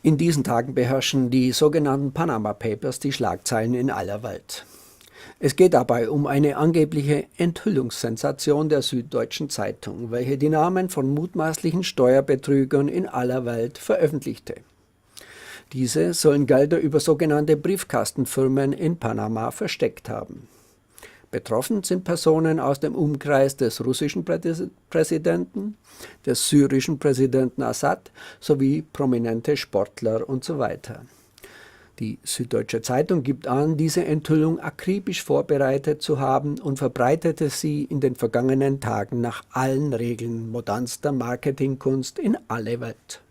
In diesen Tagen beherrschen die sogenannten Panama Papers die Schlagzeilen in aller Welt. Es geht dabei um eine angebliche Enthüllungssensation der Süddeutschen Zeitung, welche die Namen von mutmaßlichen Steuerbetrügern in aller Welt veröffentlichte. Diese sollen Gelder über sogenannte Briefkastenfirmen in Panama versteckt haben. Betroffen sind Personen aus dem Umkreis des russischen Präsidenten, des syrischen Präsidenten Assad sowie prominente Sportler usw. Die Süddeutsche Zeitung gibt an, diese Enthüllung akribisch vorbereitet zu haben und verbreitete sie in den vergangenen Tagen nach allen Regeln modernster Marketingkunst in alle Welt.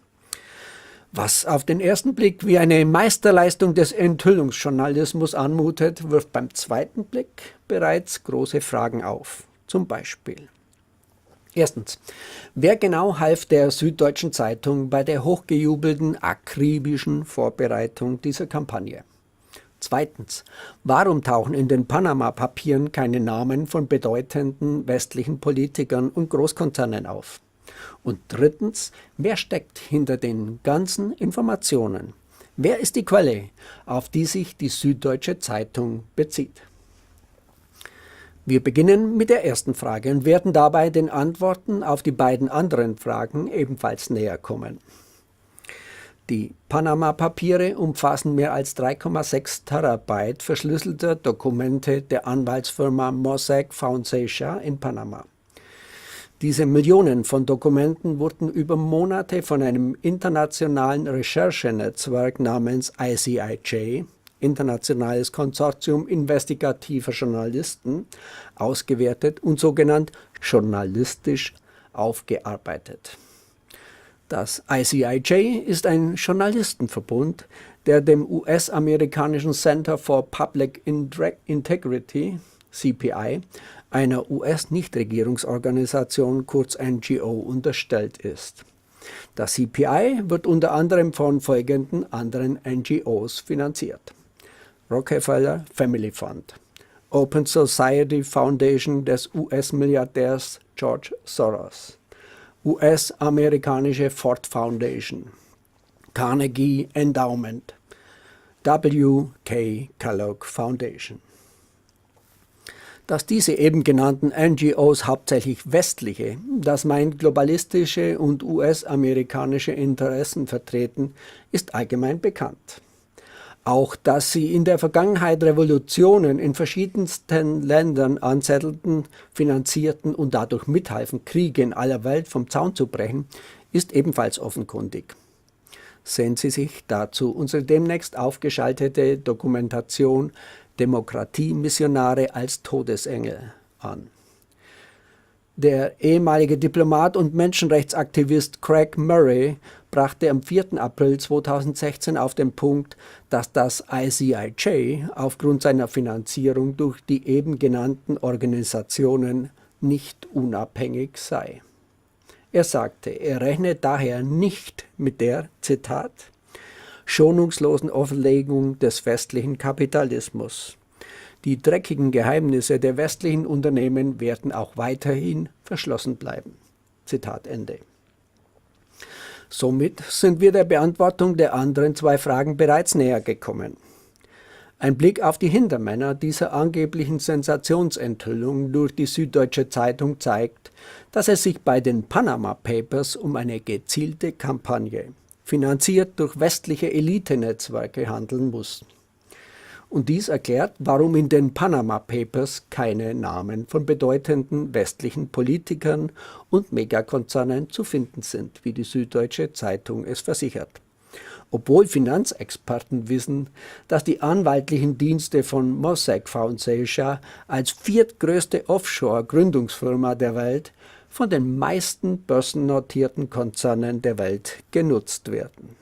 Was auf den ersten Blick wie eine Meisterleistung des Enthüllungsjournalismus anmutet, wirft beim zweiten Blick bereits große Fragen auf. Zum Beispiel: Erstens, wer genau half der Süddeutschen Zeitung bei der hochgejubelten, akribischen Vorbereitung dieser Kampagne? Zweitens, warum tauchen in den Panama-Papieren keine Namen von bedeutenden westlichen Politikern und Großkonzernen auf? Und drittens, wer steckt hinter den ganzen Informationen? Wer ist die Quelle, auf die sich die Süddeutsche Zeitung bezieht? Wir beginnen mit der ersten Frage und werden dabei den Antworten auf die beiden anderen Fragen ebenfalls näher kommen. Die Panama-Papiere umfassen mehr als 3,6 Terabyte verschlüsselter Dokumente der Anwaltsfirma Mossack Fonseca in Panama. Diese Millionen von Dokumenten wurden über Monate von einem internationalen Recherchenetzwerk namens ICIJ, Internationales Konsortium investigativer Journalisten, ausgewertet und sogenannt journalistisch aufgearbeitet. Das ICIJ ist ein Journalistenverbund, der dem US-amerikanischen Center for Public Integrity, CPI, einer US-Nichtregierungsorganisation, kurz NGO, unterstellt ist. Das CPI wird unter anderem von folgenden anderen NGOs finanziert: Rockefeller Family Fund, Open Society Foundation des US-Milliardärs George Soros, US-amerikanische Ford Foundation, Carnegie Endowment, W. Kellogg Foundation. Dass diese eben genannten NGOs hauptsächlich westliche, das meint globalistische und US-amerikanische Interessen vertreten, ist allgemein bekannt. Auch dass sie in der Vergangenheit Revolutionen in verschiedensten Ländern anzettelten, finanzierten und dadurch mithalfen, Kriege in aller Welt vom Zaun zu brechen, ist ebenfalls offenkundig. Sehen Sie sich dazu unsere demnächst aufgeschaltete Dokumentation Demokratie-Missionare als Todesengel an. Der ehemalige Diplomat und Menschenrechtsaktivist Craig Murray brachte am 4. April 2016 auf den Punkt, dass das ICIJ aufgrund seiner Finanzierung durch die eben genannten Organisationen nicht unabhängig sei. Er sagte, er rechne daher nicht mit der, Zitat, schonungslosen Offenlegung des westlichen Kapitalismus. Die dreckigen Geheimnisse der westlichen Unternehmen werden auch weiterhin verschlossen bleiben. Zitat Ende. Somit sind wir der Beantwortung der anderen zwei Fragen bereits näher gekommen. Ein Blick auf die Hintermänner dieser angeblichen Sensationsenthüllung durch die Süddeutsche Zeitung zeigt, dass es sich bei den Panama Papers um eine gezielte Kampagne, finanziert durch westliche Elitenetzwerke, handeln muss. Und dies erklärt, warum in den Panama Papers keine Namen von bedeutenden westlichen Politikern und Megakonzernen zu finden sind, wie die Süddeutsche Zeitung es versichert. Obwohl Finanzexperten wissen, dass die anwaltlichen Dienste von Mossack Fonseca als viertgrößte Offshore-Gründungsfirma der Welt von den meisten börsennotierten Konzernen der Welt genutzt werden.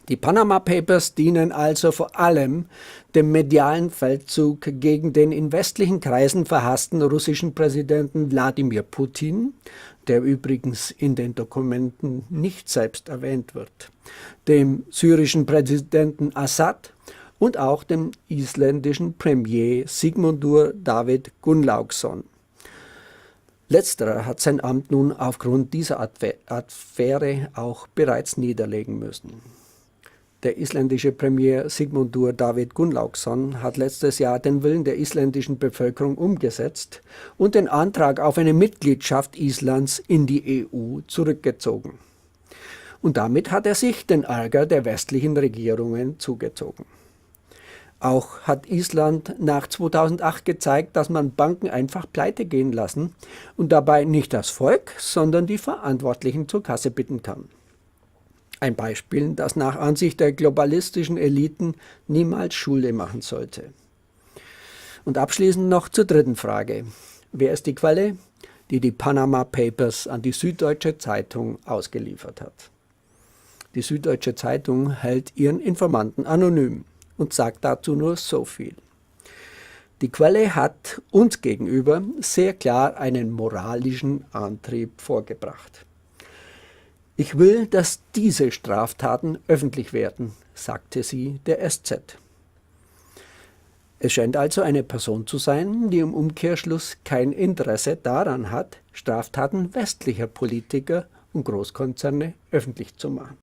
Die Panama Papers dienen also vor allem dem medialen Feldzug gegen den in westlichen Kreisen verhassten russischen Präsidenten Wladimir Putin, der übrigens in den Dokumenten nicht selbst erwähnt wird, dem syrischen Präsidenten Assad und auch dem isländischen Premier Sigmundur David Gunnlaugsson. Letzterer hat sein Amt nun aufgrund dieser Affäre auch bereits niederlegen müssen. Der isländische Premier Sigmundur David Gunnlaugsson hat letztes Jahr den Willen der isländischen Bevölkerung umgesetzt und den Antrag auf eine Mitgliedschaft Islands in die EU zurückgezogen. Und damit hat er sich den Ärger der westlichen Regierungen zugezogen. Auch hat Island nach 2008 gezeigt, dass man Banken einfach pleite gehen lassen und dabei nicht das Volk, sondern die Verantwortlichen zur Kasse bitten kann. Ein Beispiel, das nach Ansicht der globalistischen Eliten niemals Schule machen sollte. Und abschließend noch zur dritten Frage. Wer ist die Quelle, die die Panama Papers an die Süddeutsche Zeitung ausgeliefert hat? Die Süddeutsche Zeitung hält ihren Informanten anonym und sagt dazu nur so viel. Die Quelle hat uns gegenüber sehr klar einen moralischen Antrieb vorgebracht. Ich will, dass diese Straftaten öffentlich werden, sagte sie der SZ. Es scheint also eine Person zu sein, die im Umkehrschluss kein Interesse daran hat, Straftaten westlicher Politiker und Großkonzerne öffentlich zu machen.